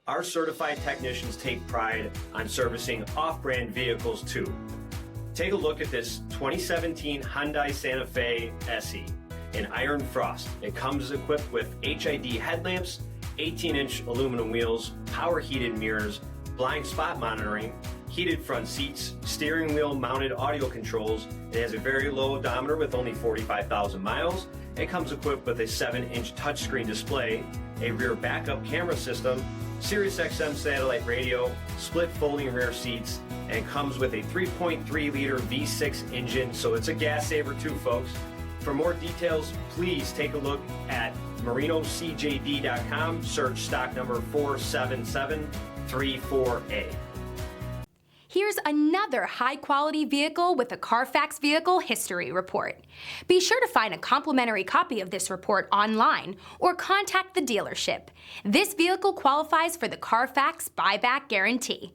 Our certified technicians take pride on servicing off-brand vehicles too. Take a look at this 2017 Hyundai Santa Fe SE in Iron Frost. It comes equipped with HID headlamps, 18-inch aluminum wheels, power heated mirrors, blind spot monitoring, heated front seats, steering wheel mounted audio controls. It has a very low odometer with only 45,000 miles. It comes equipped with a 7-inch touchscreen display, a rear backup camera system, SIRIUSXM satellite radio, split folding rear seats, and comes with a 3.3-liter V6 engine, so it's a gas saver too, folks. For more details, please take a look at marinocjd.com, search stock number 47734A. Here's another high-quality vehicle with a Carfax Vehicle History Report. Be sure to find a complimentary copy of this report online or contact the dealership. This vehicle qualifies for the Carfax Buyback Guarantee.